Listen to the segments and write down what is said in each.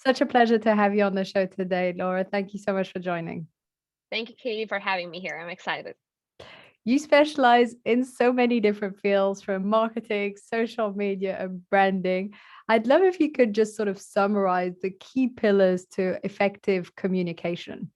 Such a pleasure to have you on the show today, Laura. Thank you so much for joining. Thank you, Katie, for having me here. I'm excited. You specialize in so many different fields from marketing, social media, and branding. I'd love if you could just sort of summarize the key pillars to effective communication.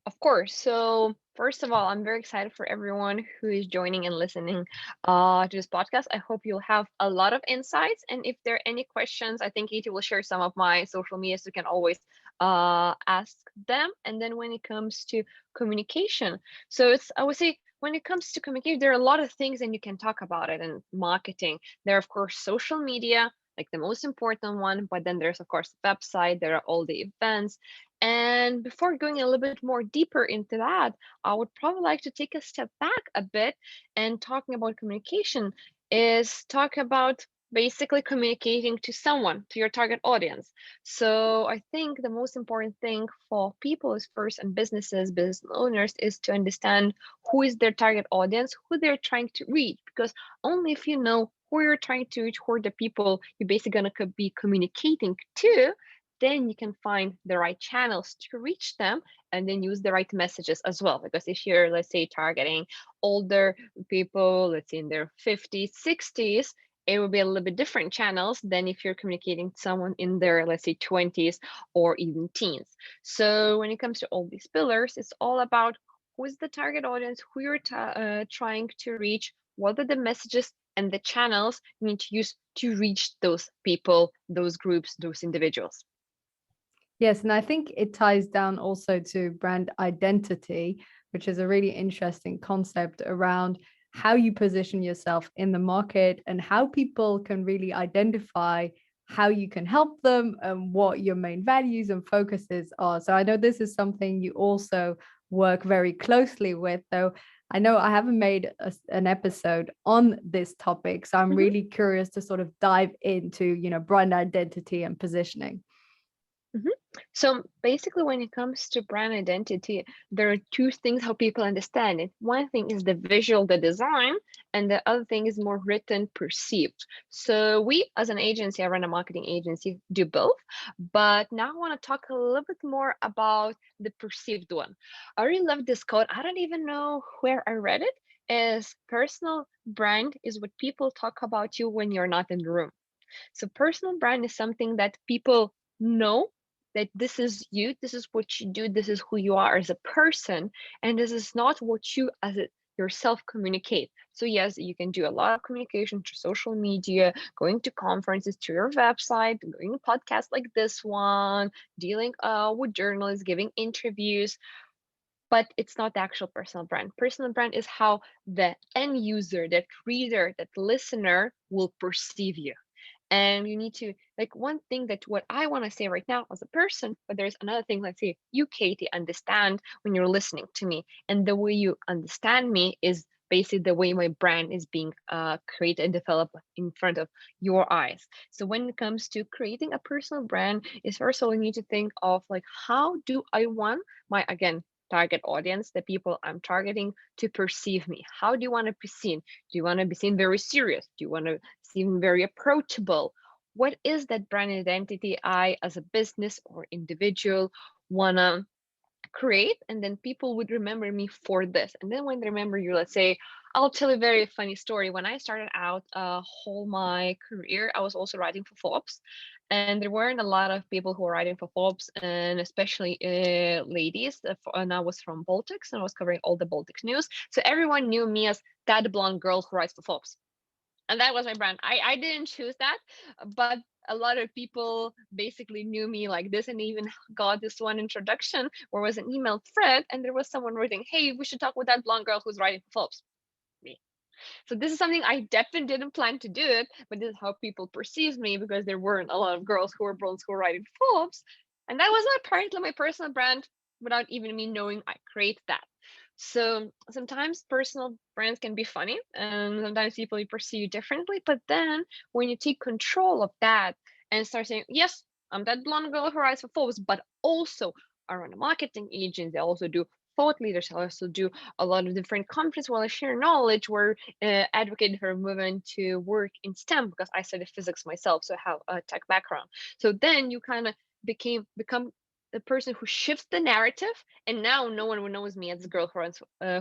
Of course. So, first of all, I'm very excited for everyone who is joining and listening to this podcast. I hope you'll have a lot of insights. And if there are any questions, I think Katie will share some of my social media, so you can always ask them. And then when it comes to communication, so I would say, when it comes to communication, there are a lot of things and you can talk about it and marketing. There are, of course, social media, like the most important one, but then there's, of course, the website, there are all the events. And before going a little bit more deeper into that, I would probably like to take a step back a bit, and talking about communication is talk about basically communicating to someone, to your target audience. So I think the most important thing for people is first, and business owners, is to understand who is their target audience, who they're trying to reach, because only if you know who you're trying to reach, who are the people you're basically going to be communicating to, then you can find the right channels to reach them, and then use the right messages as well. Because if you're, let's say, targeting older people, let's say in their 50s, 60s, it will be a little bit different channels than if you're communicating to someone in their, let's say, 20s or even teens. So when it comes to all these pillars, it's all about who is the target audience, who you're trying to reach, what are the messages and the channels you need to use to reach those people, those groups, those individuals. Yes, and I think it ties down also to brand identity, which is a really interesting concept around how you position yourself in the market and how people can really identify how you can help them and what your main values and focuses are. So I know this is something you also work very closely with, though I know I haven't made an episode on this topic. So I'm Mhm. really curious to sort of dive into, brand identity and positioning. Mhm. So basically, when it comes to brand identity, there are two things how people understand it. One thing is the visual, the design, and the other thing is more written, perceived. So we, as an agency, I run a marketing agency, do both. But now I want to talk a little bit more about the perceived one. I really love this quote. I don't even know where I read it. Is personal brand is what people talk about you when you're not in the room. So personal brand is something that people know that this is you, this is what you do, this is who you are as a person, and this is not what you as a yourself communicate. So yes, you can do a lot of communication through social media, going to conferences, to your website, going to podcasts like this one, dealing with journalists, giving interviews, but it's not the actual personal brand. Personal brand is how the end user, that reader, that listener will perceive you. And you need to, like, one thing that what I want to say right now as a person, but there's another thing, let's say you, Katie, understand when you're listening to me, and the way you understand me is basically the way my brand is being created and developed in front of your eyes. So when it comes to creating a personal brand, is first of all, you need to think of, like, how do I want my, again, target audience, the people I'm targeting, to perceive me? How do you want to be seen? Do you want to be seen very serious? Do you want to seem very approachable? What is that brand identity I, as a business or individual, wanna create? And then people would remember me for this. And then when they remember you, let's say, I'll tell a very funny story. When I started out whole my career, I was also writing for Forbes, and there weren't a lot of people who were writing for Forbes, and especially ladies. And I was from Baltics, and I was covering all the Baltics news, so everyone knew me as that blonde girl who writes for Forbes, and that was my brand. I didn't choose that, but a lot of people basically knew me like this, and even got this one introduction where was an email thread, and there was someone writing, "Hey, we should talk with that blonde girl who's writing for Forbes." Me. So this is something I definitely didn't plan to do it, but this is how people perceived me, because there weren't a lot of girls who were blondes who were writing for Forbes, and that was apparently my personal brand without even me knowing I create that. So sometimes personal brands can be funny, and sometimes people perceive you differently. But then when you take control of that and start saying, yes, I'm that blonde girl who writes for Forbes, but also I run a marketing agency, I also do thought leaders, I also do a lot of different conferences while I share knowledge. We're advocating for movement to work in STEM, because I studied physics myself, so I have a tech background. So then you kind of become the person who shifts the narrative, and now no one knows me as the girl who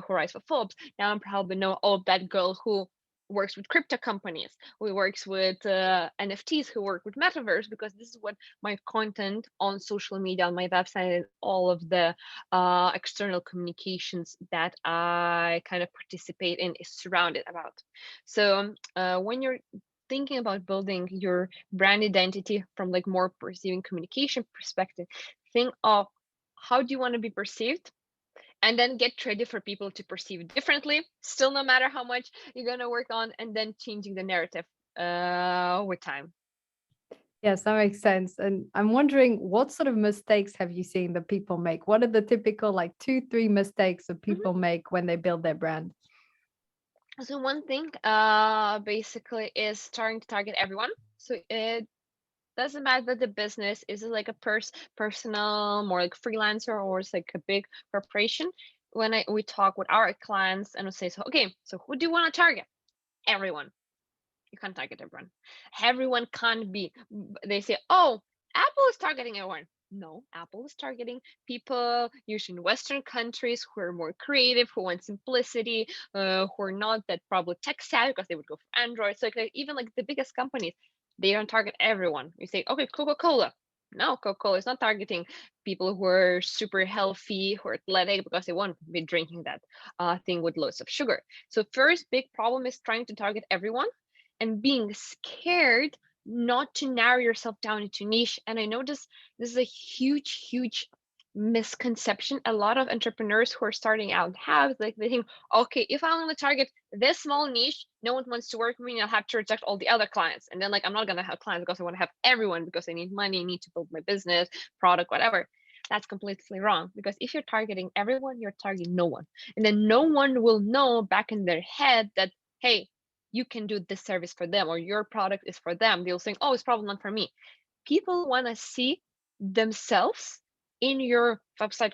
writes for Forbes. Now I'm probably know, oh, that girl who works with crypto companies, who works with NFTs, who work with metaverse, because this is what my content on social media, on my website, and all of the external communications that I kind of participate in is surrounded about. So when you're thinking about building your brand identity from like more perceiving communication perspective, think of how do you want to be perceived, and then get ready for people to perceive differently, still no matter how much you're going to work on, and then changing the narrative with time. Yes, that makes sense. And I'm wondering, what sort of mistakes have you seen that people make? What are the typical like 2, 3 mistakes that Mhm. people make when they build their brand? So one thing basically is starting to target everyone. So it doesn't matter that the business is it like a personal, more like freelancer, or it's like a big corporation. When we talk with our clients and we say, so okay, so who do you want to target? Everyone. You can't target everyone. Everyone can't be. They say, oh, Apple is targeting everyone. No, Apple is targeting people usually in Western countries who are more creative, who want simplicity, who are not that probably tech savvy because they would go for Android. So like, even like the biggest companies, they don't target everyone. You say, okay, Coca-Cola. No, Coca-Cola is not targeting people who are super healthy, who are athletic, because they won't be drinking that thing with loads of sugar. So first big problem is trying to target everyone and being scared not to narrow yourself down into niche. And I know this is a huge misconception a lot of entrepreneurs who are starting out have. Like they think, okay, if I only target this small niche, no one wants to work with me, and I'll have to reject all the other clients. And then like I'm not gonna have clients because I want to have everyone, because I need money, I need to build my business, product, whatever. That's completely wrong, because if you're targeting everyone, you're targeting no one. And then no one will know back in their head that, hey, you can do this service for them, or your product is for them. They'll think, oh, it's probably not for me. People want to see themselves in your website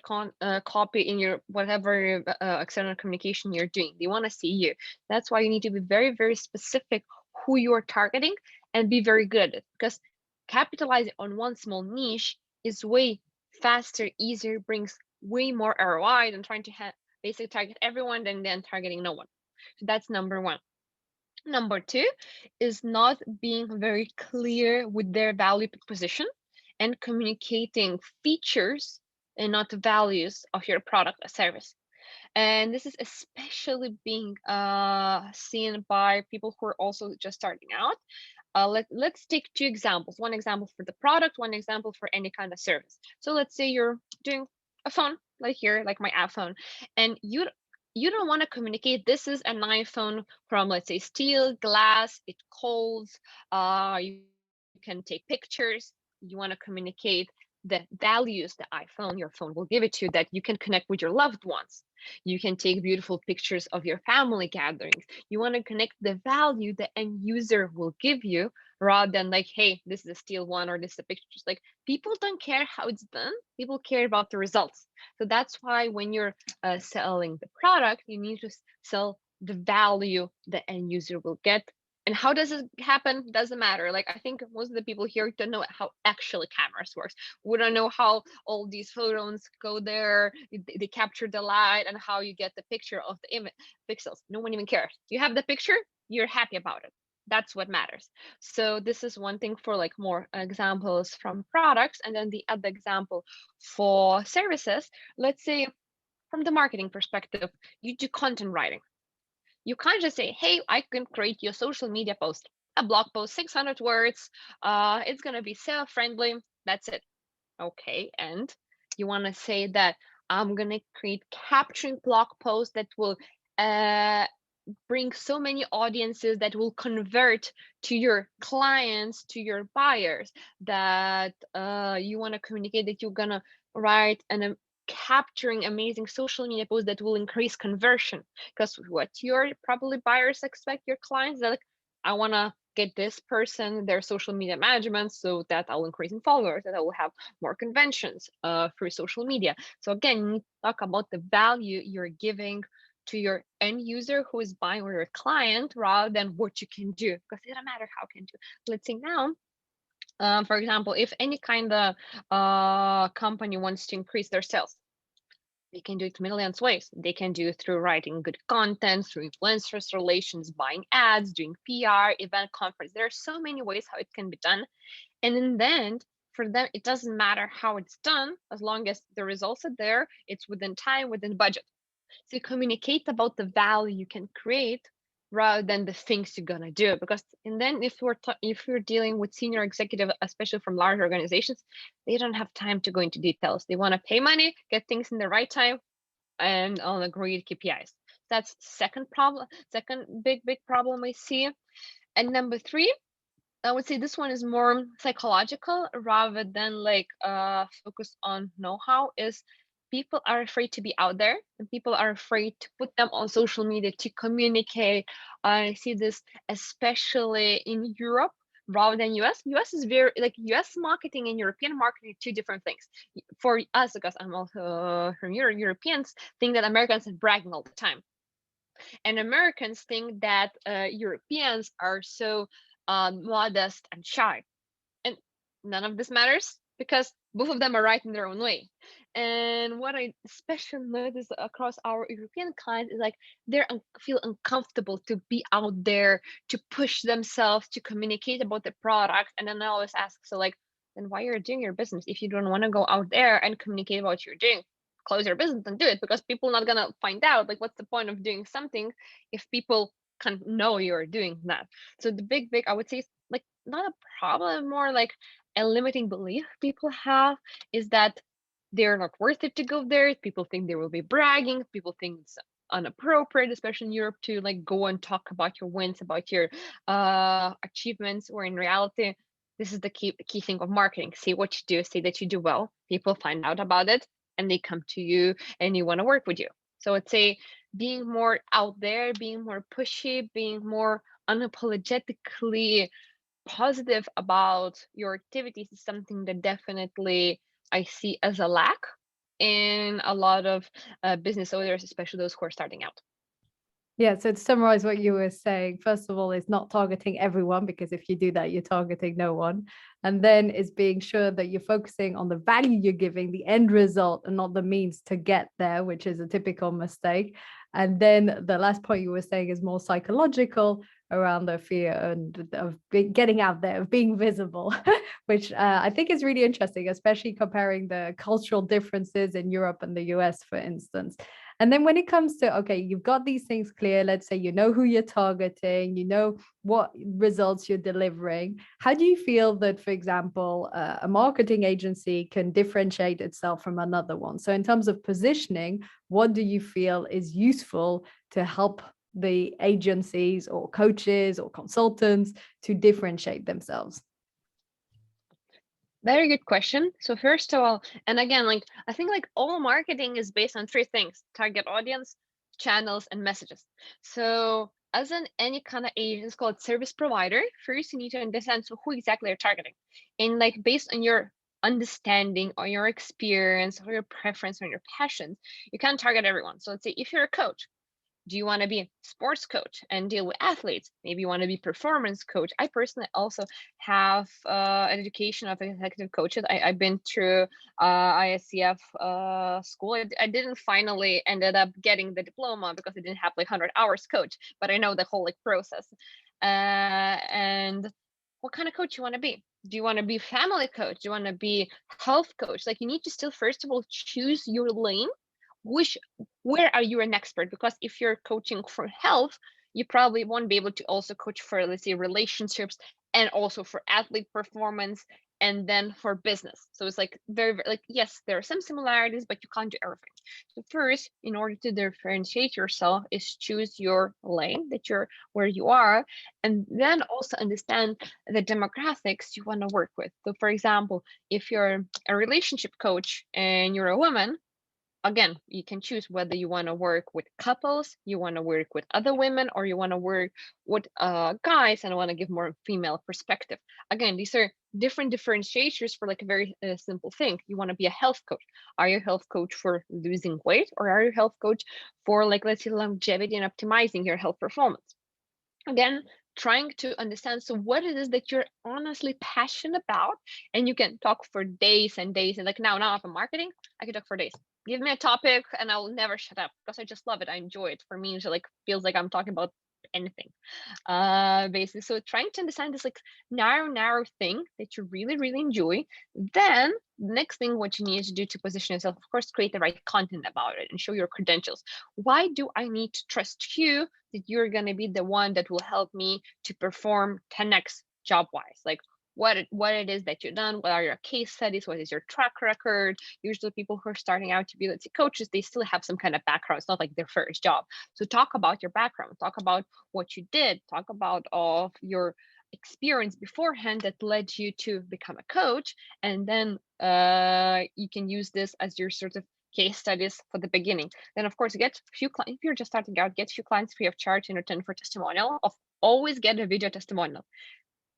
copy, in your whatever external communication you're doing. They want to see you. That's why you need to be very specific who you are targeting, and be very good at it, because capitalizing on one small niche is way faster, easier, brings way more ROI than trying to basically target everyone and then targeting no one. So that's number one. Number two is not being very clear with their value proposition and communicating features and not values of your product or service. And this is especially being seen by people who are also just starting out. Let's take two examples, one example for the product, one example for any kind of service. So let's say you're doing a phone, like here, like my iPhone, and you don't want to communicate this is an iPhone from, let's say, steel, glass, it holds, you can take pictures. You want to communicate the values the iPhone, your phone will give it to you, that you can connect with your loved ones. You can take beautiful pictures of your family gatherings. You want to connect the value the end user will give you, rather than like, hey, this is a steel one, or this is a picture. Just like, people don't care how it's done, people care about the results. So that's why when you're selling the product, you need to sell the value the end user will get. And how does it happen? Doesn't matter. Like, I think most of the people here don't know how actually cameras works. We don't know how all these photos go there, they capture the light, and how you get the picture of the image pixels. No one even cares. You have the picture, you're happy about it. That's what matters. So this is one thing for like more examples from products. And then the other example for services, let's say from the marketing perspective, you do content writing. You can't just say, hey, I can create your social media post, a blog post, 600 words. It's going to be self-friendly. That's it. Okay. And you want to say that I'm going to create capturing blog posts that will uh, bring so many audiences, that will convert to your clients, to your buyers, that you want to communicate that you're going to write and capturing amazing social media posts that will increase conversion. Because what your probably buyers expect, your clients, they're like, I want to get this person their social media management, so that I'll increase in followers, that I will have more conventions through social media. So again, you need to talk about the value you're giving to your end user who is buying, or your client, rather than what you can do, because it doesn't matter how can do. Let's say now For example, if any kind of company wants to increase their sales, they can do it millions ways. They can do it through writing good content, through influencers relations, buying ads, doing PR, event conference. There are so many ways how it can be done. And in the end, for them, it doesn't matter how it's done, as long as the results are there, it's within time, within budget. So you communicate about the value you can create rather than the things you're gonna do. Because and then if you're dealing with senior executive, especially from large organizations, they don't have time to go into details. They want to pay money, get things in the right time, and on agreed KPIs. That's second problem, second big problem I see. And number three, I would say this one is more psychological rather than like focus on know-how, is people are afraid to be out there and people are afraid to put them on social media to communicate. I see this especially in Europe rather than US. US is very like US marketing and European marketing are two different things. For us, because I'm also from Europe, Europeans think that Americans are bragging all the time. And Americans think that Europeans are so modest and shy. And none of this matters because both of them are right in their own way. And what I especially notice across our European clients is like feel uncomfortable to be out there, to push themselves, to communicate about the product. And then I always ask, so like, then why are you doing your business if you don't want to go out there and communicate about what you're doing? Close your business and do it, because people not gonna find out. Like, what's the point of doing something if people can't know you're doing that? So the big I would say is like not a problem, more like a limiting belief people have, is that they're not worth it to go there. People think they will be bragging. People think it's inappropriate, especially in Europe, to like go and talk about your wins, about your achievements. Or in reality, this is the key thing of marketing. Say what you do, say that you do well. People find out about it and they come to you and you want to work with you. So I'd say being more out there, being more pushy, being more unapologetically positive about your activities is something that definitely I see as a lack in a lot of business owners, especially those who are starting out. Yeah, so to summarize what you were saying, first of all, is not targeting everyone, because if you do that, you're targeting no one. And then is being sure that you're focusing on the value you're giving, the end result, and not the means to get there, which is a typical mistake. And then the last point you were saying is more psychological, around the fear and of getting out there, of being visible, which I think is really interesting, especially comparing the cultural differences in Europe and the US, for instance. And then when it comes to, okay, you've got these things clear, let's say you know who you're targeting, you know what results you're delivering. How do you feel that, for example, a marketing agency can differentiate itself from another one? So in terms of positioning, what do you feel is useful to help the agencies or coaches or consultants to differentiate themselves? Very good question. So first of all, and again, like I think like all marketing is based on three things: target audience, channels, and messages. So as an any kind of agent, it's called service provider, first you need to understand so who exactly you're targeting. And like based on your understanding or your experience or your preference or your passions, you can target everyone. So let's say if you're a coach, do you want to be a sports coach and deal with athletes? Maybe you want to be performance coach. I personally also have an education of executive coaches. I've been through ISCF school. I didn't finally ended up getting the diploma because I didn't have like 100 hours coach, but I know the whole like process. And what kind of coach you want to be? Do you want to be family coach? Do you want to be health coach? Like you need to still first of all choose your lane, which where are you an expert? Because if you're coaching for health, you probably won't be able to also coach for, let's say, relationships, and also for athlete performance, and then for business. So it's like very like, yes, there are some similarities, but you can't do everything. So first, in order to differentiate yourself, is choose your lane that you're where you are, and then also understand the demographics you want to work with. So for example, if you're a relationship coach and you're a woman, again, you can choose whether you want to work with couples, you want to work with other women, or you want to work with guys and want to give more female perspective. Again, these are different differentiators for like a very simple thing. You want to be a health coach. Are you a health coach for losing weight, or are you a health coach for, like, let's say, longevity and optimizing your health performance? Again, trying to understand, so what it is that you're honestly passionate about, and you can talk for days and days. And like now I'm marketing, I can talk for days. Give me a topic and I will never shut up because I just love it. I enjoy it. For me, it like feels like I'm talking about anything. Basically, so trying to understand this like narrow thing that you really enjoy. Then next thing what you need to do to position yourself, of course, create the right content about it and show your credentials. Why do I need to trust you that you're going to be the one that will help me to perform 10x job wise? Like what it is that you've done, what are your case studies, what is your track record. Usually people who are starting out to be, let's say, coaches, they still have some kind of background. It's not like their first job. So talk about your background, talk about what you did, talk about all of your experience beforehand that led you to become a coach. And then you can use this as your sort of case studies for the beginning. Then of course get a few clients. If you're just starting out, get a few clients free of charge in return for testimonial. Always get a video testimonial.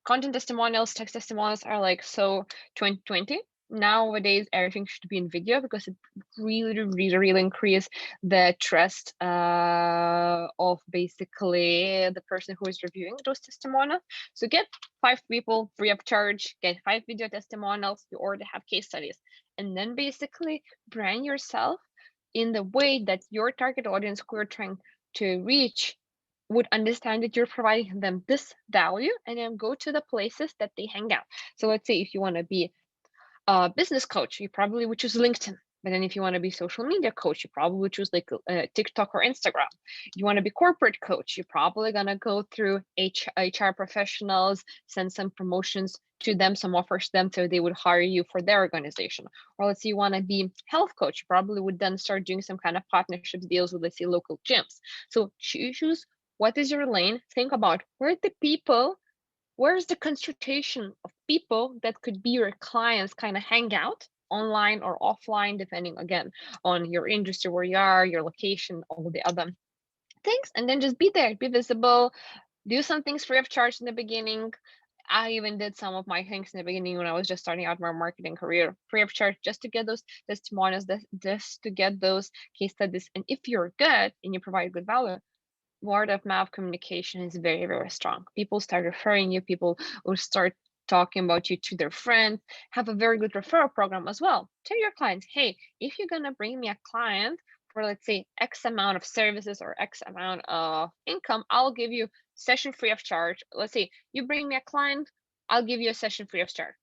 Content testimonials, text testimonials are like so 2020. Nowadays, everything should be in video because it really increase the trust of basically the person who is reviewing those testimonials. So get 5 people free of charge, get 5 video testimonials. You already have case studies, and then basically brand yourself in the way that your target audience who you're trying to reach would understand that you're providing them this value, and then go to the places that they hang out. So let's say if you want to be a business coach, you probably would choose LinkedIn. But then if you want to be social media coach, you probably would choose like TikTok or Instagram. You want to be corporate coach, you're probably going to go through HR professionals, send some promotions to them, some offers to them, so they would hire you for their organization. Or let's say you want to be health coach, you probably would then start doing some kind of partnerships deals with, let's say, local gyms. So choose what is your lane. Think about where's the concentration of people that could be your clients kind of hang out online or offline, depending again on your industry, where you are, your location, all the other things. And then just be there, be visible, do some things free of charge in the beginning. I even did some of my things in the beginning when I was just starting out my marketing career, free of charge, just to get those testimonials, just to get those case studies. And if you're good and you provide good value, word of mouth communication is very strong. People start referring you, people will start talking about you to their friends. Have a very good referral program as well. Tell your clients, hey, if you're gonna bring me a client for, let's say, X amount of services or X amount of income, I'll give you session free of charge. Let's say you bring me a client, I'll give you a session free of charge.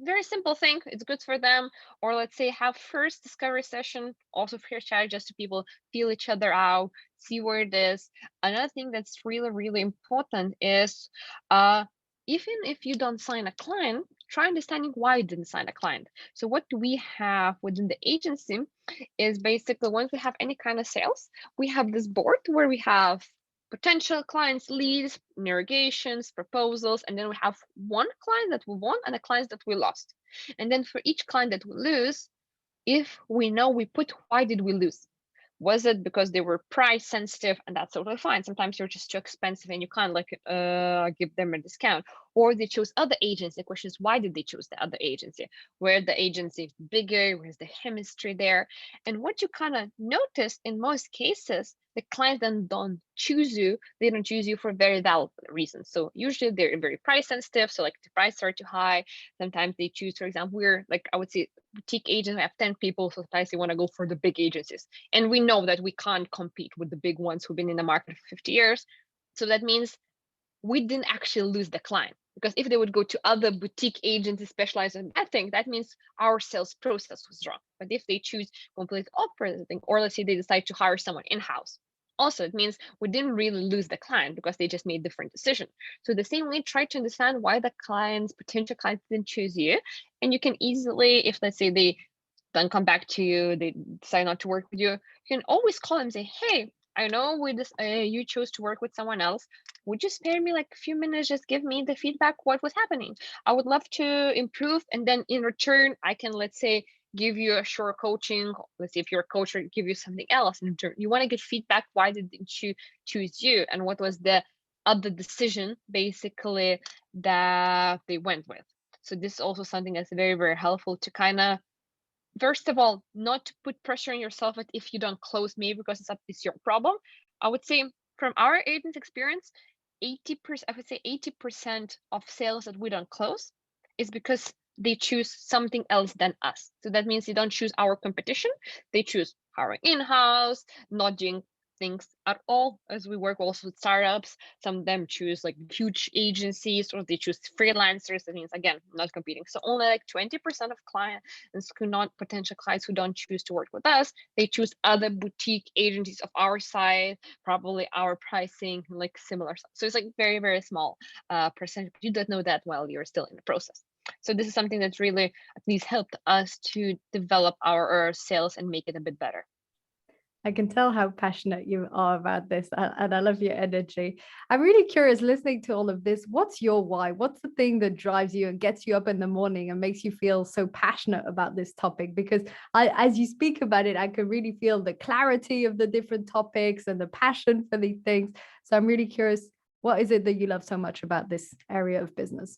Very simple thing, it's good for them. Or let's say have first discovery session also free of charge, just to people feel each other out, see where it is. Another thing that's really important is even if you don't sign a client, try understanding why you didn't sign a client. So what we have within the agency is basically, once we have any kind of sales, we have this board where we have potential clients, leads, negotiations, proposals, and then we have one client that we won and a client that we lost. And then for each client that we lose, if we know, we put why did we lose. Was it because they were price sensitive? And that's totally fine. Sometimes you're just too expensive and you can't like give them a discount. Or they chose other agency. The question is, why did they choose the other agency? Where the agency is bigger? Where's the chemistry there? And what you kind of notice in most cases, the clients then don't choose you. They don't choose you for very valid reasons. So usually they're very price sensitive. So like the prices are too high. Sometimes they choose, for example, we're like, I would say boutique agents, we have 10 people. So sometimes they want to go for the big agencies. And we know that we can't compete with the big ones who've been in the market for 50 years. So that means we didn't actually lose the client, because if they would go to other boutique agencies specialized in that thing, that means our sales process was wrong. But if they choose complete opposite thing, or let's say they decide to hire someone in-house, also it means we didn't really lose the client because they just made different decision. So the same way, try to understand why the potential clients didn't choose you. And you can easily, if let's say they don't come back to you, they decide not to work with you, you can always call them and say, hey, I know you chose to work with someone else. Would you spare me like a few minutes, just give me the feedback, what was happening? I would love to improve. And then in return, I can, let's say, give you a short coaching. Let's say if you're a coach, or give you something else in return. You want to get feedback. Why didn't you choose you? And what was the other decision basically that they went with? So this is also something that's very helpful to kind of, first of all, not to put pressure on yourself that if you don't close me because it's your problem. I would say from our agent's experience, 80%, I would say 80% of sales that we don't close is because they choose something else than us. So that means they don't choose our competition. They choose hiring in-house, not doing things at all, as we work also with startups. Some of them choose like huge agencies, or they choose freelancers. That means, again, not competing. So only like 20% of clients who not potential clients who don't choose to work with us, they choose other boutique agencies of our size, probably our pricing, like similar stuff. So it's like very, very small percentage, but you don't know that while you're still in the process. So this is something that's really at least helped us to develop our sales and make it a bit better. I can tell how passionate you are about this, and I love your energy. I'm really curious listening to all of this. What's your why? What's the thing that drives you and gets you up in the morning and makes you feel so passionate about this topic? Because as you speak about it, I can really feel the clarity of the different topics and the passion for these things. So I'm really curious, what is it that you love so much about this area of business?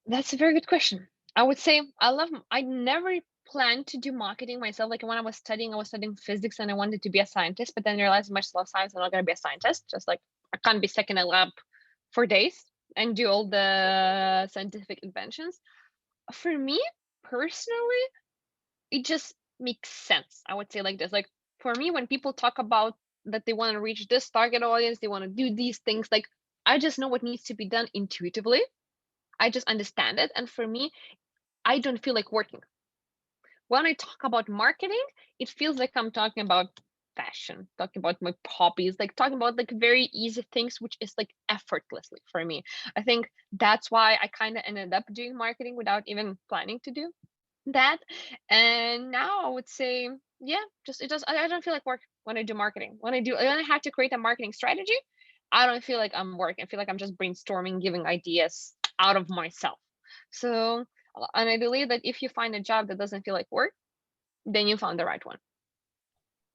That's a very good question. I would say I never planned to do marketing myself. Like when I was studying physics and I wanted to be a scientist, but then realized I much love science. I'm not going to be a scientist. Just like I can't be stuck in a lab for days and do all the scientific inventions. For me personally, it just makes sense. I would say like this. Like for me, when people talk about that they want to reach this target audience, they want to do these things, like I just know what needs to be done intuitively. I just understand it. And for me, I don't feel like working. When I talk about marketing, it feels like I'm talking about fashion, talking about my hobbies, like talking about like very easy things, which is like effortlessly for me. I think that's why I kind of ended up doing marketing without even planning to do that. And now I would say, yeah, I don't feel like work when I do marketing. When I have to create a marketing strategy, I don't feel like I'm working. I feel like I'm just brainstorming, giving ideas out of myself. So, and I believe that if you find a job that doesn't feel like work, then you found the right one.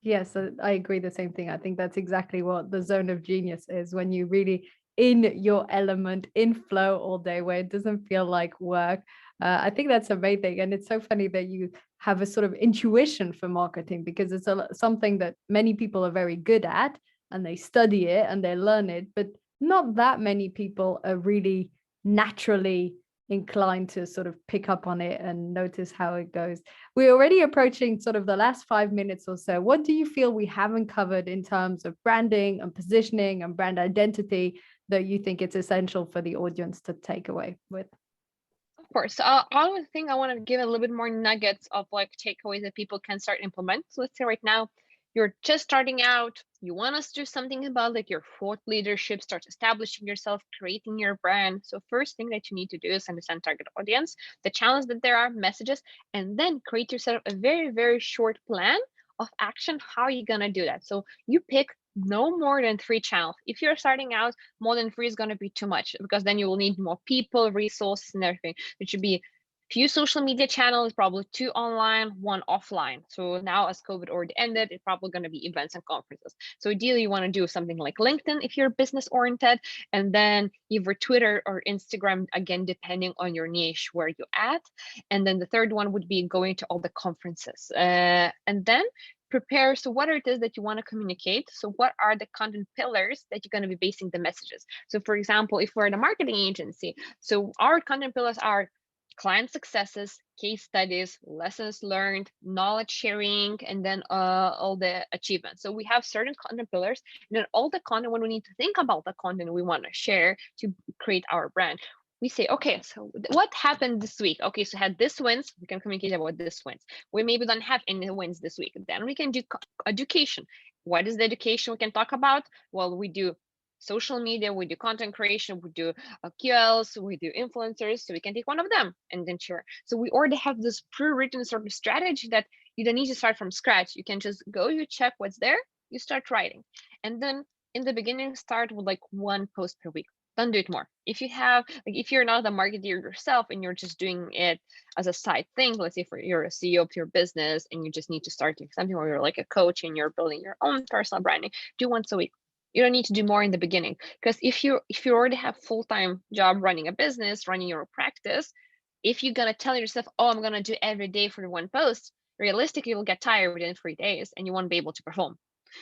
Yes, I agree the same thing. I think that's exactly what the zone of genius is, when you really in your element, in flow all day, where it doesn't feel like work. I think that's amazing. And it's so funny that you have a sort of intuition for marketing, because it's something that many people are very good at, and they study it and they learn it, but not that many people are really naturally inclined to sort of pick up on it and notice how it goes. We're already approaching sort of the last 5 minutes or so. What do you feel we haven't covered in terms of branding and positioning and brand identity that you think it's essential for the audience to take away with? Of course. I would think I want to give a little bit more nuggets of like takeaways that people can start implement. So let's say right now you're just starting out, you want us to do something about like your thought leadership, start establishing yourself, creating your brand. So first thing that you need to do is understand target audience, the challenge that there are, messages, and then create yourself a very, very short plan of action, how you're gonna do that. So you pick no more than 3 channels. If you're starting out, more than 3 is going to be too much, because then you will need more people, resources, and everything. It should be few social media channels, probably 2 online, 1 offline. So now as COVID already ended, it's probably going to be events and conferences. So ideally you want to do something like LinkedIn if you're business oriented, and then either Twitter or Instagram, again, depending on your niche where you're at. And then the third one would be going to all the conferences. And then prepare, so what it is that you want to communicate. So what are the content pillars that you're going to be basing the messages? So for example, if we're in a marketing agency, so our content pillars are client successes, case studies, lessons learned, knowledge sharing, and then all the achievements. So we have certain content pillars, and then all the content, when we need to think about the content we want to share to create our brand, we say, okay, so what happened this week? Okay, so had this wins, we can communicate about this wins. We maybe don't have any wins this week. Then we can do education. What is the education we can talk about? Well, we do social media, we do content creation, we do QLs, we do influencers. So we can take one of them and then share. So we already have this pre-written sort of strategy that you don't need to start from scratch. You can just go, you check what's there, you start writing. And then in the beginning, start with like 1 post per week. Don't do it more. If you have, like, if you're not a marketer yourself and you're just doing it as a side thing, let's say you're a CEO of your business and you just need to start doing something, or you're like a coach and you're building your own personal branding, do once a week. You don't need to do more in the beginning, because if you already have full-time job running a business, running your practice, if you're gonna tell yourself, oh, I'm gonna do every day for 1 post, realistically you'll get tired within 3 days and you won't be able to perform.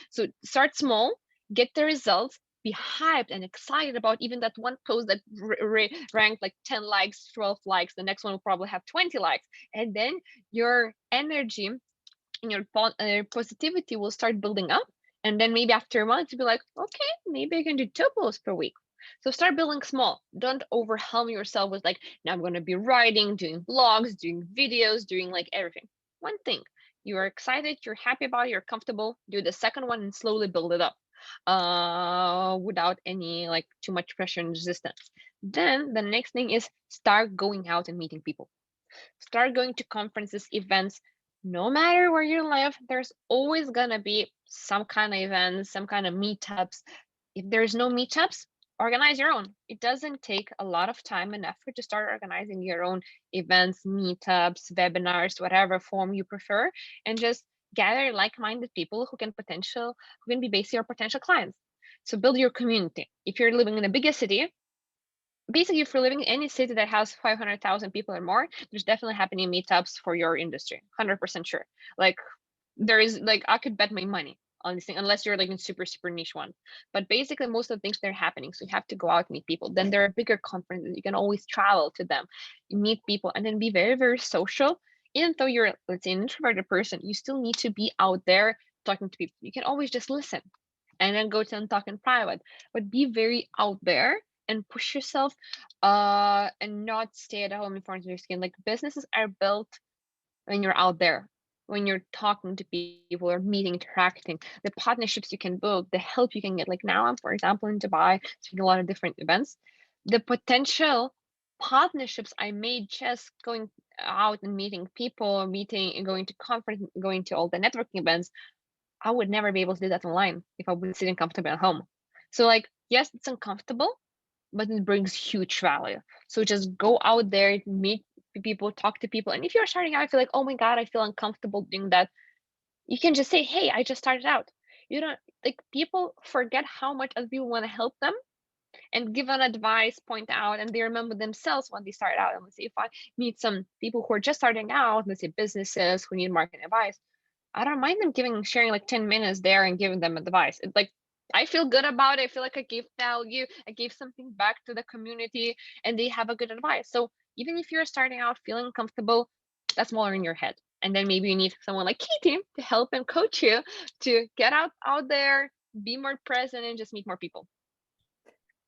So start small, get the results, be hyped and excited about even that one post that ranked like 10 likes, 12 likes. The next one will probably have 20 likes. And then your energy and your positivity will start building up. And then maybe after a month, you'll be like, okay, maybe I can do 2 posts per week. So start building small. Don't overwhelm yourself with like, now I'm going to be writing, doing blogs, doing videos, doing like everything. One thing, you're excited, you're happy about it, you're comfortable, do the second one and slowly build it up without any like too much pressure and resistance. Then the next thing is start going out and meeting people. Start going to conferences, events. No matter where you live, there's always gonna be some kind of events, some kind of meetups. If there's no meetups, organize your own. It doesn't take a lot of time and effort to start organizing your own events, meetups, webinars, whatever form you prefer, and just gather like-minded people who can be basically your potential clients. So build your community. If you're living in a bigger city, basically, if you're living in any city that has 500,000 people or more, there's definitely happening meetups for your industry. 100% sure. Like there is, like, I could bet my money on this thing, unless you're like in super niche one. But basically, most of the things they're happening, so you have to go out and meet people. Then there are bigger conferences, you can always travel to them, you meet people, and then be very social. Even though you're, let's say, an introverted person, you still need to be out there talking to people. You can always just listen and then go to them talk in private, but be very out there and push yourself, and not stay at home in front of your screen. Like businesses are built when you're out there, when you're talking to people or meeting, interacting, the partnerships you can build, the help you can get. Like now I'm, for example, in Dubai, doing a lot of different events. The potential partnerships I made just going out and meeting people, meeting and going to conference, going to all the networking events, I would never be able to do that online if I was sitting comfortably at home. So like, yes, it's uncomfortable, but it brings huge value. So just go out there, meet people, talk to people. And if you're starting out, I feel like, oh my God, I feel uncomfortable doing that. You can just say, hey, I just started out. You don't, like, people forget how much other people want to help them and give an advice, point out, and they remember themselves when they start out. And let's say if I meet some people who are just starting out, let's say businesses who need marketing advice, I don't mind them sharing like 10 minutes there and giving them advice. It's like, I feel good about it. I feel like I gave value. I gave something back to the community and they have a good advice. So even if you're starting out feeling comfortable, that's more in your head. And then maybe you need someone like Katie to help and coach you to get out there, be more present and just meet more people.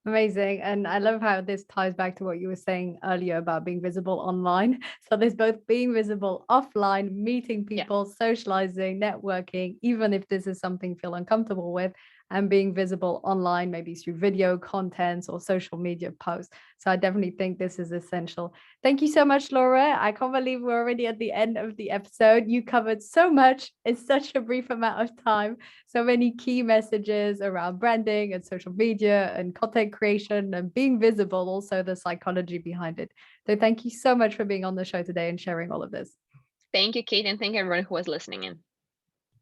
Amazing. And I love how this ties back to what you were saying earlier about being visible online. So there's both being visible offline, meeting people, socializing, networking, even if this is something you feel uncomfortable with, and being visible online, maybe through video contents or social media posts. So I definitely think this is essential. Thank you so much, Laura. I can't believe we're already at the end of the episode. You covered so much in such a brief amount of time. So many key messages around branding and social media and content creation and being visible, also the psychology behind it. So thank you so much for being on the show today and sharing all of this. Thank you, Kate, and thank everyone who was listening in.